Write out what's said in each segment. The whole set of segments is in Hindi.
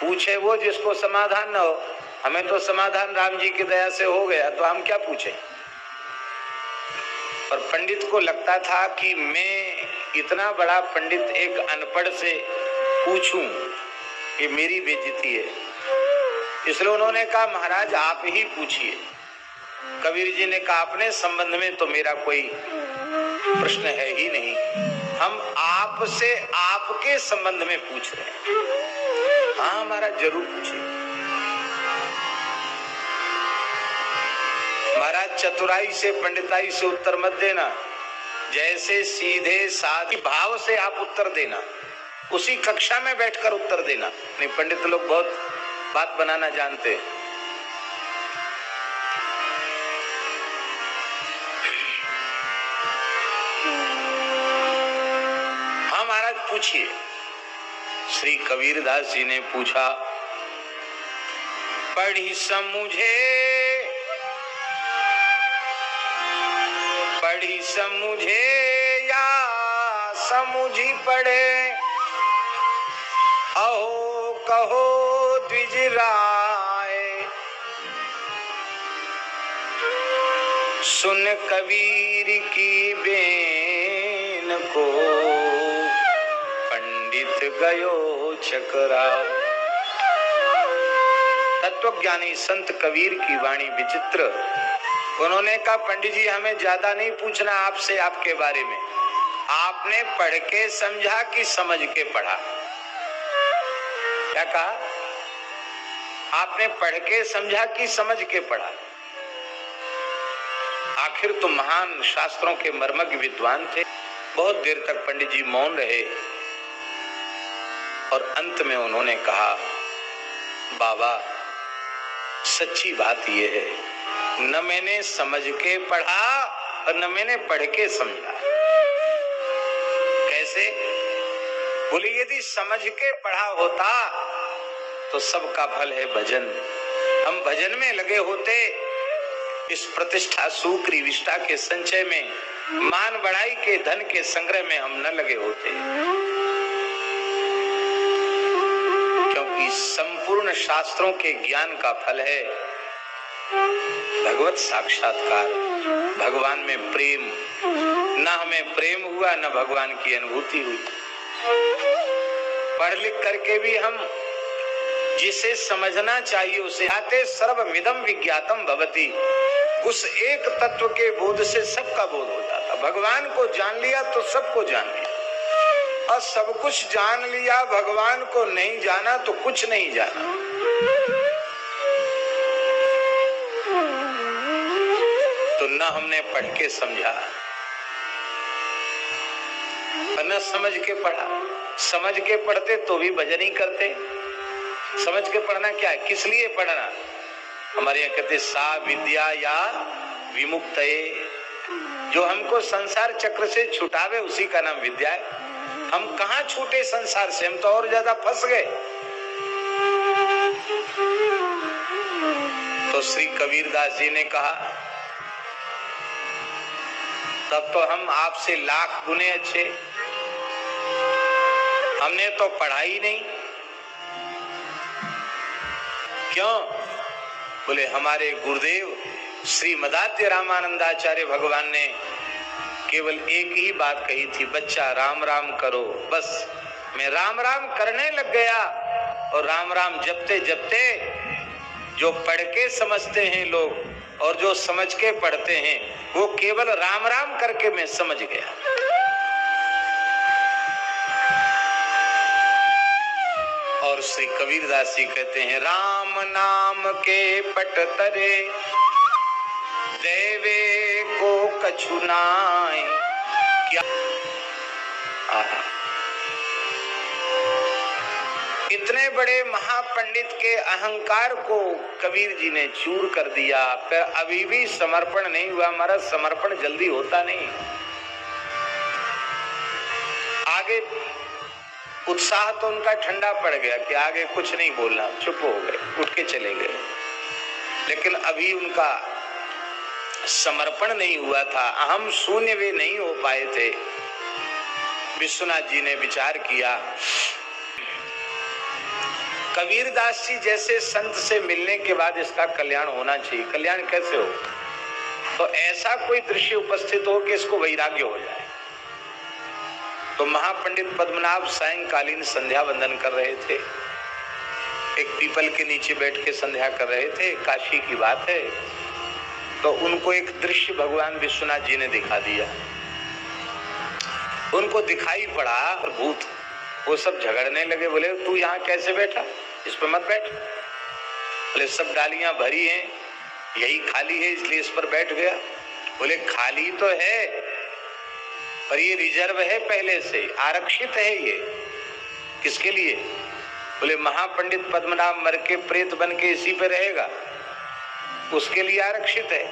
पूछे वो जिसको समाधान न हो। हमें तो समाधान राम जी की दया से हो गया, तो हम क्या पूछें। पर पंडित को लगता था कि मैं इतना बड़ा पंडित एक अनपढ़ से पूछूं, ये मेरी बेइज्जती है। इसलिए उन्होंने कहा महाराज आप ही पूछिए। कबीर जी ने कहा अपने संबंध में तो मेरा कोई प्रश्न है ही नहीं, हम आपसे आपके संबंध में पूछ रहे हैं। हाँ महाराज जरूर पूछिए। महाराज चतुराई से पंडिताई से उत्तर मत देना, जैसे सीधे साधी भाव से आप उत्तर देना, उसी कक्षा में बैठकर उत्तर देना। नहीं, पंडित लोग बहुत बात बनाना जानते हैं। हाँ महाराज पूछिए। श्री कबीरदास जी ने पूछा, पढ़ी समझे या समझी पढ़े, अहो कहो द्विज राय, सुन कबीर की बेन को, पंडित गयो चकरा। तत्वज्ञानी संत कबीर की वाणी विचित्र। उन्होंने कहा पंडित जी हमें ज्यादा नहीं पूछना आपसे आपके बारे में, आपने पढ़ के समझा कि समझ के पढ़ा। क्या कहा? आपने पढ़ के समझा कि समझ के पढ़ा। आखिर तो महान शास्त्रों के मर्मज्ञ विद्वान थे। बहुत देर तक पंडित जी मौन रहे और अंत में उन्होंने कहा, बाबा सच्ची बात यह है, न मैंने समझ के पढ़ा और न मैंने पढ़ के समझा। कैसे? बोले यदि समझ के पढ़ा होता तो सबका फल है भजन। हम भजन में लगे होते, इस प्रतिष्ठा सुक्री विष्ठा के संचय में, मान बढ़ाई के धन के संग्रह में हम न लगे होते, क्योंकि संपूर्ण शास्त्रों के ज्ञान का फल है भगवत साक्षात्कार, भगवान में प्रेम। न हमें प्रेम हुआ न भगवान की अनुभूति हुई। पढ़ लिख करके भी हम जिसे समझना चाहिए उसे आते सर्वमिदं विज्ञातम भवति, उस एक तत्व के बोध से सबका बोध होता था। भगवान को जान लिया तो सबको जान लिया, और सब कुछ जान लिया भगवान को नहीं जाना तो कुछ नहीं जाना। तो न हमने पढ़ के समझा और न समझ के पढ़ा। समझ के पढ़ते तो भी भजन ही करते। समझ के पढ़ना क्या है, किस लिए पढ़ना? हमारे यहाँ कहते सा विद्या या विमुक्तये, जो हमको संसार चक्र से छुटावे उसी का नाम विद्या है। हम कहाँ छूटे संसार से, हम तो और ज्यादा फंस गए। तो श्री कबीरदास जी ने कहा, तब तो हम आपसे लाख गुने अच्छे, हमने तो पढ़ा ही नहीं। क्यों? बोले हमारे गुरुदेव श्री मदात्य रामानंदाचार्य भगवान ने केवल एक ही बात कही थी, बच्चा राम राम करो। बस मैं राम राम करने लग गया, और राम राम जपते जपते जो पढ़ के समझते हैं लोग और जो समझ के पढ़ते हैं, वो केवल राम राम करके मैं समझ गया। और श्री कबीरदास जी कहते हैं, राम नाम के पट तरे देवे को कछु नाय। क्या इतने बड़े महापंडित के अहंकार को कबीर जी ने चूर कर दिया। पर अभी भी समर्पण नहीं हुआ। हमारा समर्पण जल्दी होता नहीं। आगे उत्साह तो उनका ठंडा पड़ गया कि आगे कुछ नहीं बोलना, चुप हो गए, उठ के चले गए। लेकिन अभी उनका समर्पण नहीं हुआ था, अहम शून्य वे नहीं हो पाए थे। विश्वनाथ जी ने विचार किया, कबीरदास जी जैसे संत से मिलने के बाद इसका कल्याण होना चाहिए। कल्याण कैसे हो? तो ऐसा कोई दृश्य उपस्थित हो कि इसको वैराग्य हो जाए। तो महापंडित पद्मनाभ सायंकालीन संध्या वंदन कर रहे थे, एक पीपल के नीचे बैठ के संध्या कर रहे थे, काशी की बात है। तो उनको एक दृश्य भगवान विश्वनाथ जी ने दिखा दिया। उनको दिखाई पड़ा भूत, वो सब झगड़ने लगे, बोले तू यहाँ कैसे बैठा, इस पर मत बैठ। बोले सब डालियां भरी हैं, यही खाली है इसलिए इस पर बैठ गया। बोले खाली तो है पर ये रिजर्व है, पहले से आरक्षित है। ये किसके लिए? बोले महापंडित पद्मनाभ मर के प्रेत बन के इसी पे रहेगा, उसके लिए आरक्षित है।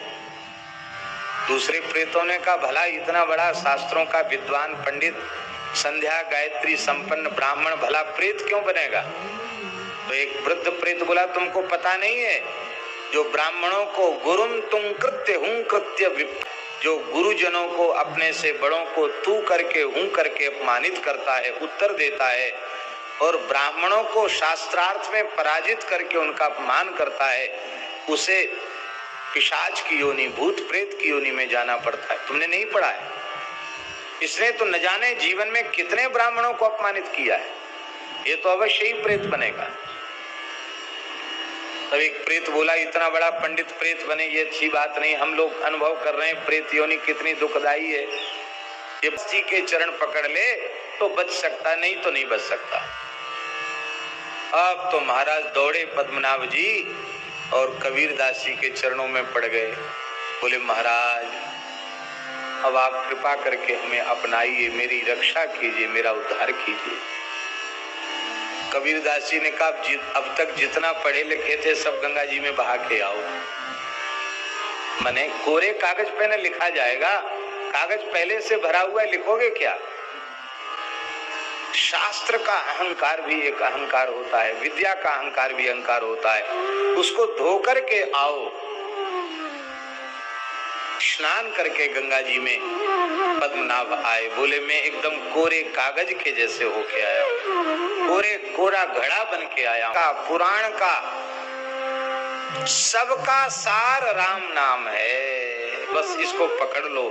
दूसरे प्रेतों ने कहा भला इतना बड़ा शास्त्रों का विद्वान पंडित, संध्या गायत्री संपन्न ब्राह्मण, भला प्रेत क्यों बनेगा? तो एक वृद्ध प्रेत बोला तुमको पता नहीं है, जो ब्राह्मणों को गुरुम तुम कृत्य हूं कृत्य विप, जो गुरुजनों को अपने से बड़ों को तू करके हूं करके अपमानित करता है, उत्तर देता है, और ब्राह्मणों को शास्त्रार्थ में पराजित करके उनका अपमान करता है, उसे पिशाच की योनि, भूत प्रेत की योनि में जाना पड़ता है। तुमने नहीं पढ़ा है? इसने तो न जाने जीवन में कितने ब्राह्मणों को अपमानित किया है, ये तो अवश्य ही प्रेत बनेगा। तब एक प्रेत बोला इतना बड़ा पंडित प्रेत बने ये अच्छी बात नहीं, हम लोग अनुभव कर रहे हैं प्रेत योनि कितनी दुखदाई है। ये जी के चरण पकड़ ले तो बच सकता, नहीं तो नहीं बच सकता। अब तो महाराज दौड़े पद्मनाभ जी और कबीरदास जी के चरणों में पड़ गए। बोले महाराज अब आप कृपा करके हमें अपनाइए, मेरी रक्षा कीजिए, मेरा उद्धार कीजिए। कबीरदास जी ने कहा अब तक जितना पढ़े लिखे थे सब गंगा जी में बहा के आओ। माने कोरे कागज पे न लिखा जाएगा, कागज पहले से भरा हुआ है, लिखोगे क्या? शास्त्र का अहंकार भी एक अहंकार होता है, विद्या का अहंकार भी अहंकार होता है, उसको धो करके आओ। स्नान करके गंगा जी में पद्मनाभ आए। बोले मैं एकदम कोरे कागज के जैसे होके आया हूं, कोरा घड़ा बन के आया हूं। पुराण का सबका सार राम नाम है, बस इसको पकड़ लो।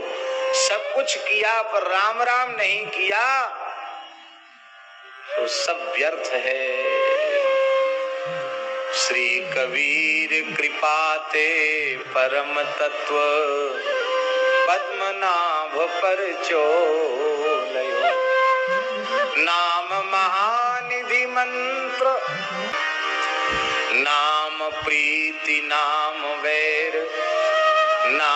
सब कुछ किया पर राम राम नहीं किया तो सब व्यर्थ है। श्री कबीर कृपाते परम तत्व पद्मनाभ पर चोलयो। नाम महानिधि मंत्र, नाम प्रीति नाम वैर, नाम